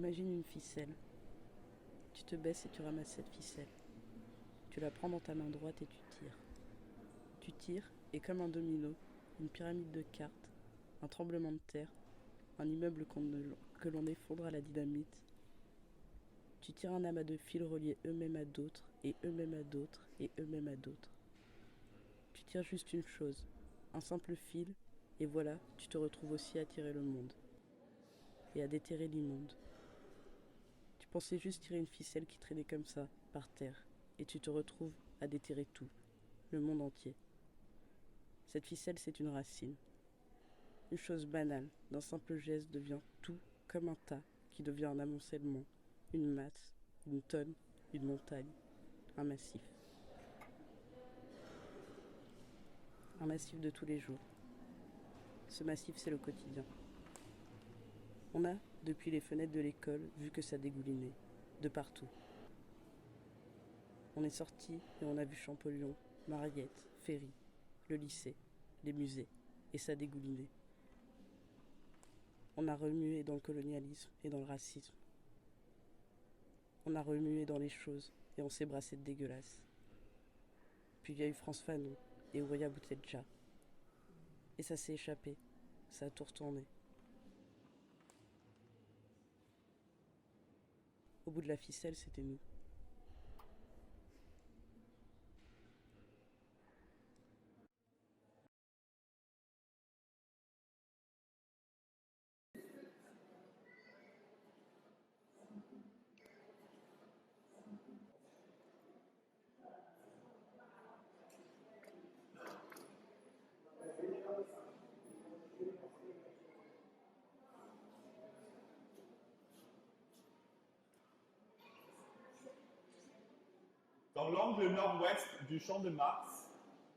Imagine une ficelle. Tu te baisses et tu ramasses cette ficelle. Tu la prends dans ta main droite et tu tires. Tu tires et comme un domino, une pyramide de cartes, un tremblement de terre, un immeuble que l'on effondre à la dynamite. Tu tires un amas de fils reliés eux-mêmes à d'autres, et eux-mêmes à d'autres, et eux-mêmes à d'autres. Tu tires juste une chose, un simple fil, et voilà, tu te retrouves aussi à tirer le monde, et à déterrer l'immonde. Tu pensais juste tirer une ficelle qui traînait comme ça, par terre, et tu te retrouves à déterrer tout, le monde entier. Cette ficelle, c'est une racine. Une chose banale, d'un simple geste devient tout comme un tas qui devient un amoncellement, une masse, une tonne, une montagne, un massif. Un massif de tous les jours. Ce massif, c'est le quotidien. On a, depuis les fenêtres de l'école, vu que ça dégoulinait, de partout. On est sorti et on a vu Champollion, Mariette, Ferry, le lycée, les musées, et ça dégoulinait. On a remué dans le colonialisme et dans le racisme. On a remué dans les choses et on s'est brassé de dégueulasse. Puis il y a eu France Fanon et Ouria Boutedja. Et ça s'est échappé, ça a tout retourné. Au bout de la ficelle, c'était nous. Dans l'angle nord-ouest du champ de Mars,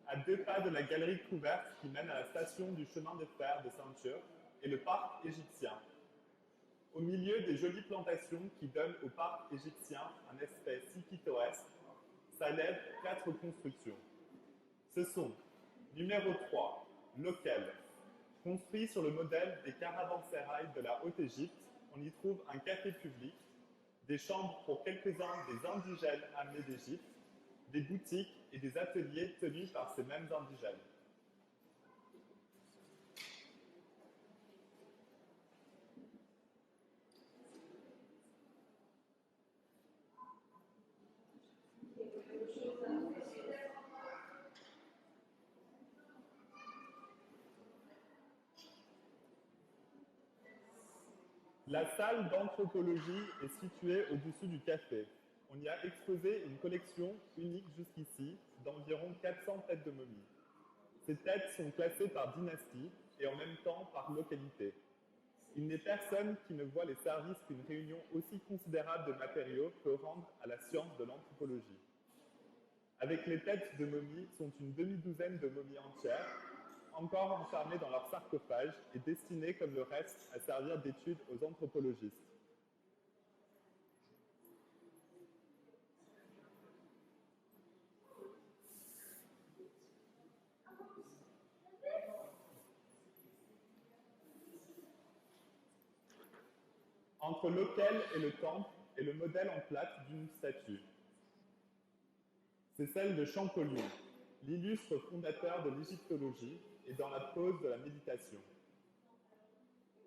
à 2 pas de la galerie couverte qui mène à la station du chemin de fer de Ceinture, est le parc égyptien. Au milieu des jolies plantations qui donnent au parc égyptien un aspect si pittoresque, s'élèvent 4 constructions. Ce sont numéro 3, Lokel. Construit sur le modèle des caravansérails de la Haute-Égypte, on y trouve un café public, des chambres pour quelques-uns des indigènes amenés d'Égypte, des boutiques et des ateliers tenus par ces mêmes indigènes. La salle d'anthropologie est située au-dessus du café. On y a exposé une collection unique jusqu'ici d'environ 400 têtes de momies. Ces têtes sont classées par dynastie et en même temps par localité. Il n'est personne qui ne voit les services qu'une réunion aussi considérable de matériaux peut rendre à la science de l'anthropologie. Avec les têtes de momies sont une demi-douzaine de momies entières, encore enfermées dans leur sarcophage et destinées comme le reste à servir d'étude aux anthropologistes. Entre l'autel et le temple est le modèle en plate d'une statue. C'est celle de Champollion, l'illustre fondateur de l'égyptologie et dans la pose de la méditation.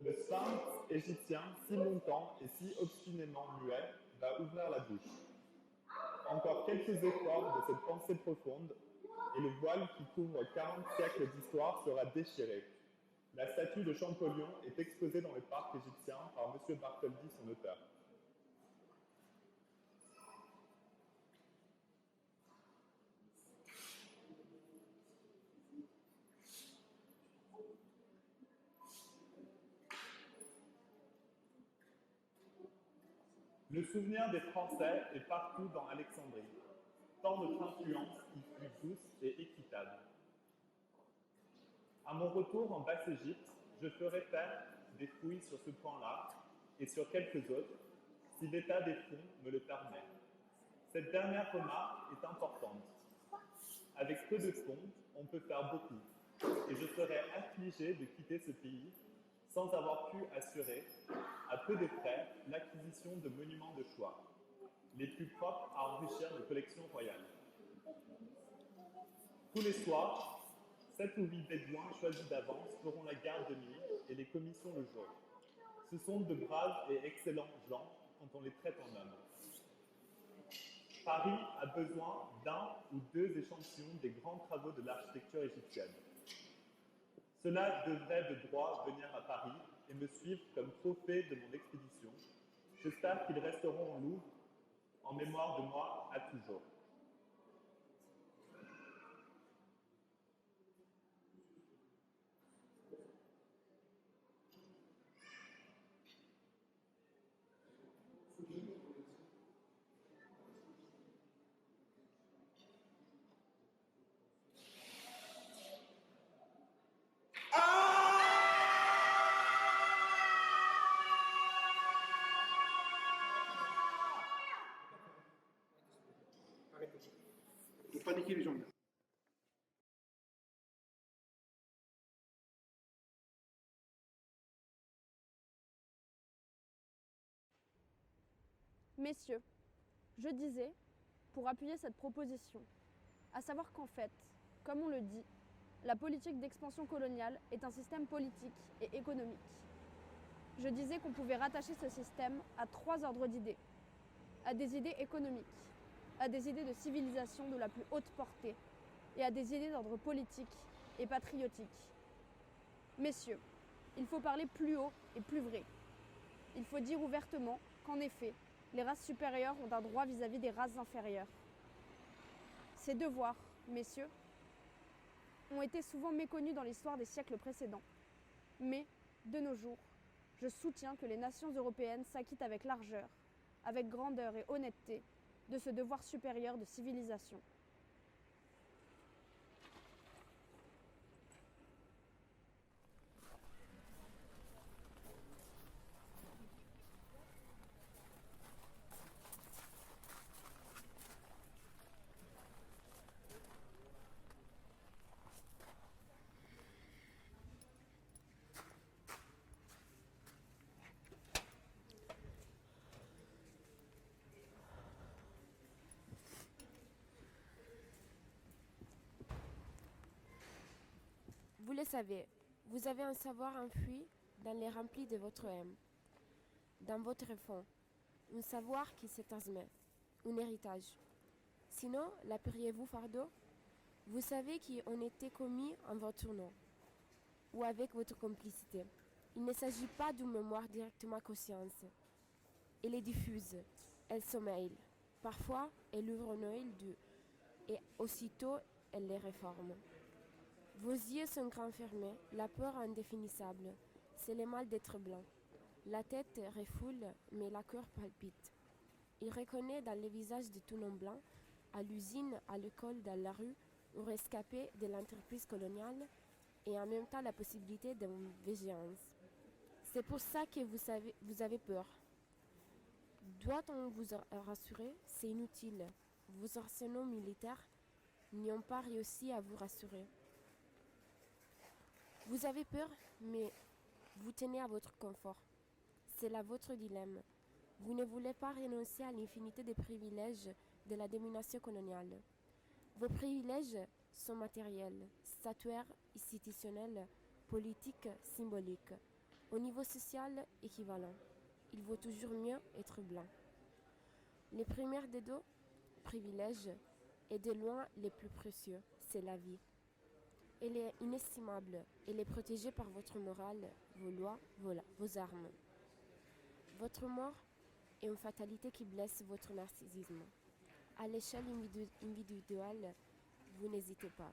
Le sphinx égyptien, si longtemps et si obstinément muet, va ouvrir la bouche. Encore quelques efforts de cette pensée profonde, et le voile qui couvre 40 siècles d'histoire sera déchiré. La statue de Champollion est exposée dans le parc égyptien par M. Bartholdi, son auteur. Le souvenir des Français est partout dans Alexandrie. Tant notre influence y fut douce et équitable. À mon retour en Basse-Égypte, je ferai faire des fouilles sur ce point-là et sur quelques autres, si l'état des fonds me le permet. Cette dernière remarque est importante. Avec peu de fonds, on peut faire beaucoup. Et je serais affligé de quitter ce pays sans avoir pu assurer à peu de frais, l'acquisition de monuments de choix, les plus propres à enrichir nos collections royales. Tous les soirs, 7 ou 8 bédouins choisis d'avance feront la garde de nuit et les commissions le jour. Ce sont de braves et excellents gens quand on les traite en hommes. Paris a besoin d'un ou deux échantillons des grands travaux de l'architecture égyptienne. Cela devrait de droit venir à Paris et me suivre comme trophée de mon expédition. J'espère qu'ils resteront au Louvre en mémoire de moi à toujours. Arrêtez. Faut paniquer les gens. Messieurs, je disais, pour appuyer cette proposition, à savoir qu'en fait, comme on le dit, la politique d'expansion coloniale est un système politique et économique. Je disais qu'on pouvait rattacher ce système à 3 ordres d'idées. À des idées économiques, à des idées de civilisation de la plus haute portée et à des idées d'ordre politique et patriotique. Messieurs, il faut parler plus haut et plus vrai. Il faut dire ouvertement qu'en effet, les races supérieures ont un droit vis-à-vis des races inférieures. Ces devoirs, messieurs, ont été souvent méconnus dans l'histoire des siècles précédents. Mais, de nos jours, je soutiens que les nations européennes s'acquittent avec largeur, avec grandeur et honnêteté, de ce devoir supérieur de civilisation. Vous le savez, vous avez un savoir enfui dans les remplis de votre âme, dans votre fond, un savoir qui se transmet, un héritage. Sinon, l'appelleriez-vous fardeau? Vous savez qui ont été commis en votre nom, ou avec votre complicité. Il ne s'agit pas d'une mémoire directement conscience. Elle est diffuse, elle sommeille. Parfois, elle ouvre un œil et aussitôt, elle les réforme. Vos yeux sont grands fermés, la peur indéfinissable. C'est le mal d'être blanc. La tête refoule, mais la cœur palpite. Il reconnaît dans les visages de tout nom blanc, à l'usine, à l'école, dans la rue, ou rescapé de l'entreprise coloniale, et en même temps la possibilité d'une vigilance. C'est pour ça que vous avez peur. Doit-on vous rassurer? C'est inutile. Vos arsenaux militaires n'y ont pas réussi à vous rassurer. Vous avez peur, mais vous tenez à votre confort. C'est là votre dilemme. Vous ne voulez pas renoncer à l'infinité des privilèges de la domination coloniale. Vos privilèges sont matériels, statuaires, institutionnels, politiques, symboliques. Au niveau social, équivalent. Il vaut toujours mieux être blanc. Le premier des deux privilèges est de loin le plus précieux, c'est la vie. Elle est inestimable, elle est protégée par votre morale, vos lois, vos armes. Votre mort est une fatalité qui blesse votre narcissisme. À l'échelle individuelle, vous n'hésitez pas.